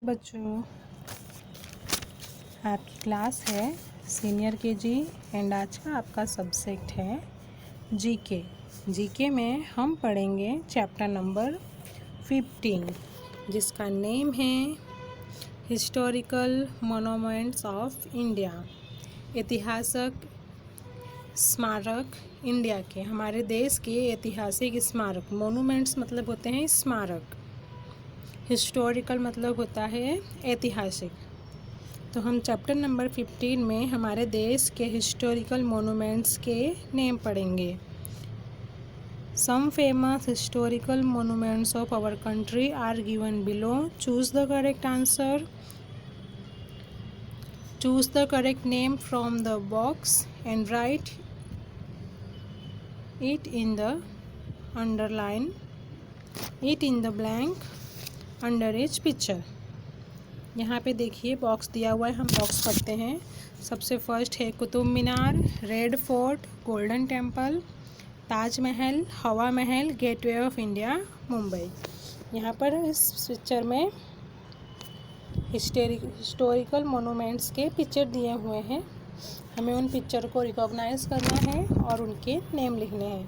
बच्चों, आपकी क्लास है सीनियर केजी एंड आज का आपका सब्जेक्ट है जीके। जीके में हम पढ़ेंगे चैप्टर नंबर 15 जिसका नेम है हिस्टोरिकल मोनूमेंट्स ऑफ इंडिया। ऐतिहासिक स्मारक इंडिया के, हमारे देश के ऐतिहासिक स्मारक। मोनूमेंट्स मतलब होते हैं स्मारक, हिस्टोरिकल मतलब होता है ऐतिहासिक। तो हम चैप्टर नंबर 15 में हमारे देश के हिस्टोरिकल मोनूमेंट्स के नेम पढ़ेंगे। Some famous historical monuments of our country are given below. Choose the correct answer. Choose the correct name from the box and write it in the underline it in the blank under each picture. यहाँ पे देखिए box दिया हुआ है, हम box पढ़ते हैं। सबसे फर्स्ट है Qutub Minar, Red Fort, Golden Temple, Taj Mahal, Hawa Mahal, gateway of India, Mumbai. यहाँ पर इस पिक्चर में हिस्टोरिकल मोनूमेंट्स के पिक्चर दिए हुए हैं। हमें उन पिक्चर को रिकॉग्नाइज करना है और उनके नेम लिखने हैं।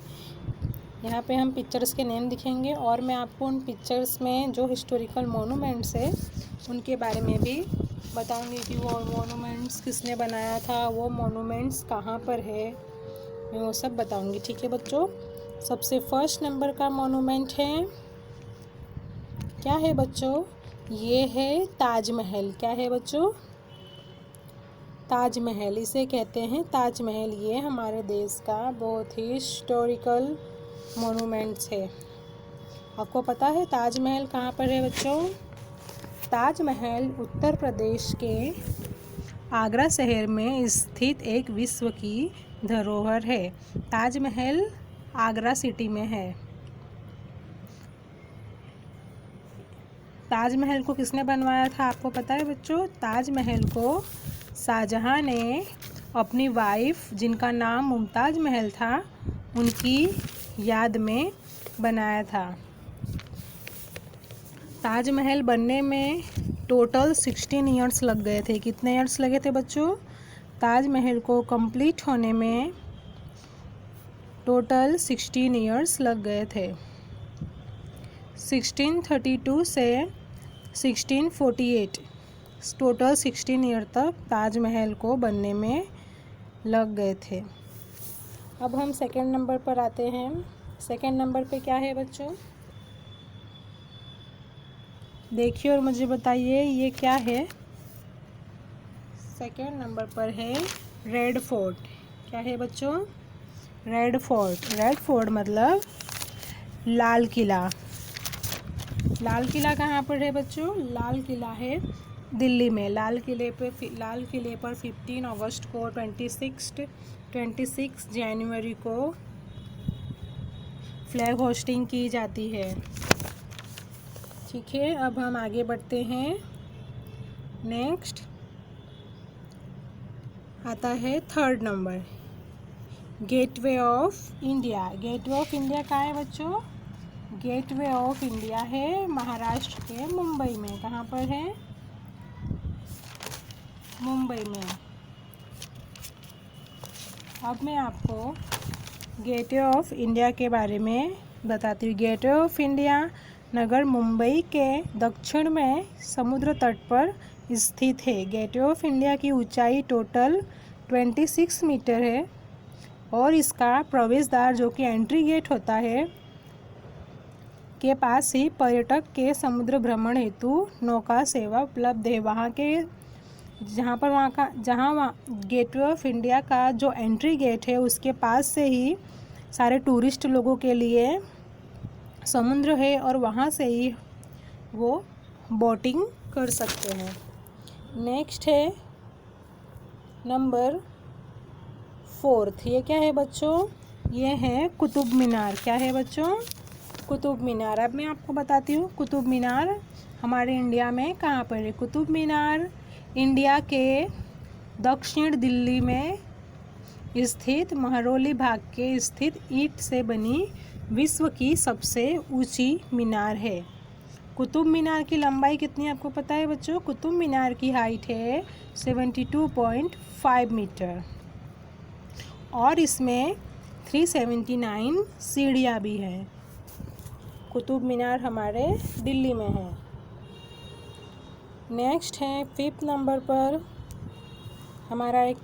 यहाँ पे हम पिक्चर्स के नेम दिखेंगे और मैं आपको उन पिक्चर्स में जो हिस्टोरिकल मोनूमेंट्स है उनके बारे में भी बताऊंगी कि वो मोनूमेंट्स किसने बनाया था, वो मोनूमेंट्स कहाँ पर है, मैं वो सब बताऊंगी। ठीक है बच्चों। सबसे फर्स्ट नंबर का मोनूमेंट है, क्या है बच्चों? ये है ताजमहल। क्या है बच्चों? ताजमहल, इसे कहते हैं ताजमहल। ये हमारे देश का बहुत ही हिस्टोरिकल मोनूमेंट्स है। आपको पता है ताजमहल कहाँ पर है बच्चों? ताजमहल उत्तर प्रदेश के आगरा शहर में स्थित एक विश्व की धरोहर है। ताजमहल आगरा सिटी में है। ताजमहल को किसने बनवाया था आपको पता है बच्चों? ताजमहल को शाहजहां ने अपनी वाइफ, जिनका नाम मुमताज महल था, उनकी याद में बनाया था। ताजमहल बनने में टोटल 16 ईयर्स लग गए थे। कितने ईयर्स लगे थे बच्चों? ताजमहल को कंप्लीट होने में टोटल 16 ईयर्स लग गए थे। 1632 से 1648 टोटल 16 ईयर तक ताजमहल को बनने में लग गए थे। अब हम सेकेंड नंबर पर आते हैं। सेकेंड नंबर पे क्या है बच्चों? देखिए और मुझे बताइए ये क्या है। सेकेंड नंबर पर है रेड फोर्ट। क्या है बच्चों? Red fort. रेड फोर्ट मतलब लाल किला। लाल किला कहाँ पर है बच्चों? लाल किला है दिल्ली में। लाल किले पर 15 अगस्त को 26 जनवरी को फ्लैग होस्टिंग की जाती है। ठीक है, अब हम आगे बढ़ते हैं। नेक्स्ट आता है third number, gateway of India. Gateway of India कहाँ है बच्चों? गेटवे ऑफ इंडिया है महाराष्ट्र के मुंबई में। कहाँ पर है? मुंबई में। अब मैं आपको गेटवे ऑफ इंडिया के बारे में बताती हूँ। गेटवे ऑफ इंडिया नगर मुंबई के दक्षिण में समुद्र तट पर स्थित है। गेटवे ऑफ इंडिया की ऊंचाई टोटल 26 मीटर है और इसका प्रवेश द्वार, जो कि एंट्री गेट होता है, के पास ही पर्यटक के समुद्र भ्रमण हेतु नौका सेवा उपलब्ध है। जहाँ गेटवे ऑफ इंडिया का जो एंट्री गेट है उसके पास से ही सारे टूरिस्ट लोगों के लिए समुद्र है और वहाँ से ही वो बोटिंग कर सकते हैं। नेक्स्ट है नंबर 4। ये क्या है बच्चों? ये है कुतुब मीनार। क्या है बच्चों? कुतुब मीनार। अब मैं आपको बताती हूँ कुतुब मीनार हमारे इंडिया में कहाँ पर है। कुतुब मीनार इंडिया के दक्षिण दिल्ली में स्थित महरौली भाग के स्थित ईंट से बनी विश्व की सबसे ऊंची मीनार है। कुतुब मीनार की लंबाई कितनी है आपको पता है बच्चों? कुतुब मीनार की हाइट है 72.5 मीटर और इसमें 379 सीढ़ियाँ भी हैं। कुतुब मीनार हमारे दिल्ली में है। नेक्स्ट है 5th नंबर पर हमारा एक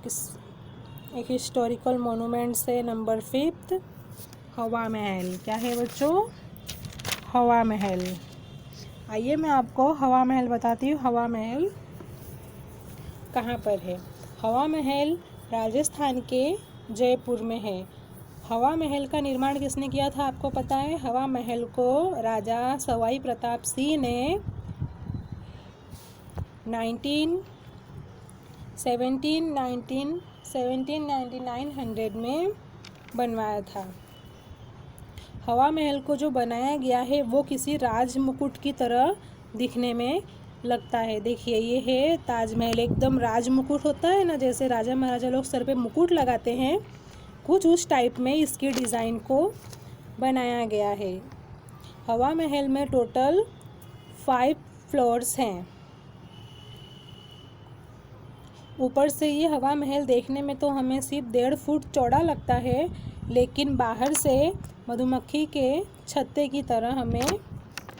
हिस्टोरिकल मोनूमेंट्स है नंबर 5th, हवा महल। क्या है बच्चों? हवा महल। आइए मैं आपको हवा महल बताती हूँ। हवा महल कहाँ पर है? हवा महल राजस्थान के जयपुर में है। हवा महल का निर्माण किसने किया था आपको पता है? हवा महल को राजा सवाई प्रताप सिंह ने 1799 में बनवाया था। हवा महल को जो बनाया गया है वो किसी राज मुकुट की तरह दिखने में लगता है। देखिए ये है ताजमहल, एकदम राज मुकुट होता है ना, जैसे राजा महाराजा लोग सर पे मुकुट लगाते हैं, कुछ उस टाइप में इसकी डिज़ाइन को बनाया गया है। हवा महल में टोटल 5 फ्लोर्स हैं। ऊपर से ये हवा महल देखने में तो हमें सिर्फ 1.5 फुट चौड़ा लगता है, लेकिन बाहर से मधुमक्खी के छत्ते की तरह हमें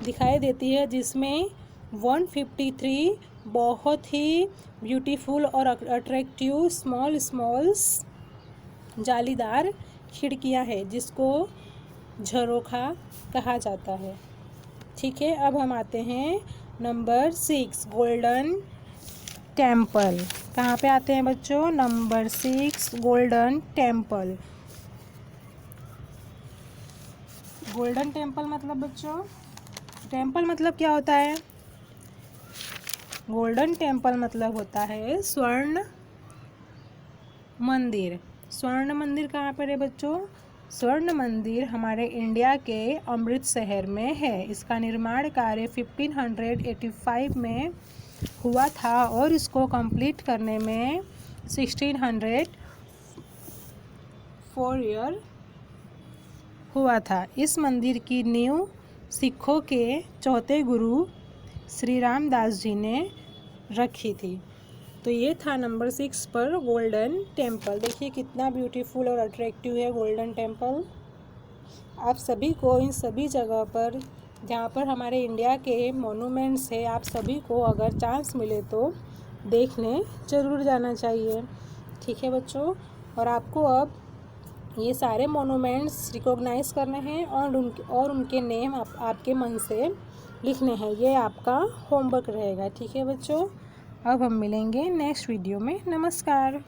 दिखाई देती है, जिसमें 153 बहुत ही ब्यूटीफुल और अट्रैक्टिव स्मॉल जालीदार खिड़कियां हैं, जिसको झरोखा कहा जाता है। ठीक है, अब हम आते हैं नंबर 6 गोल्डन टेम्पल। कहाँ पे आते हैं बच्चों? Number 6 golden temple. Golden temple मतलब बच्चों, टेम्पल मतलब क्या होता है? गोल्डन टेम्पल मतलब होता है स्वर्ण मंदिर। स्वर्ण मंदिर कहाँ पर है बच्चों? स्वर्ण मंदिर हमारे इंडिया के अमृत शहर में है। इसका निर्माण कार्य 1585 में हुआ था और इसको कंप्लीट करने में 1604 ईयर हुआ था। इस मंदिर की नींव सिखों के चौथे गुरु श्री रामदास जी ने रखी थी। तो ये था नंबर 6 पर गोल्डन टेम्पल। देखिए कितना ब्यूटीफुल और अट्रैक्टिव है गोल्डन टेम्पल। आप सभी को इन सभी जगह पर जहाँ पर हमारे इंडिया के मोनूमेंट्स है, आप सभी को अगर चांस मिले तो देखने ज़रूर जाना चाहिए। ठीक है बच्चों, और आपको अब ये सारे मोनूमेंट्स रिकॉग्नाइज करने हैं और उनके नेम आपके मन से लिखने हैं। ये आपका होमवर्क रहेगा। ठीक है बच्चों, अब हम मिलेंगे नेक्स्ट वीडियो में। नमस्कार।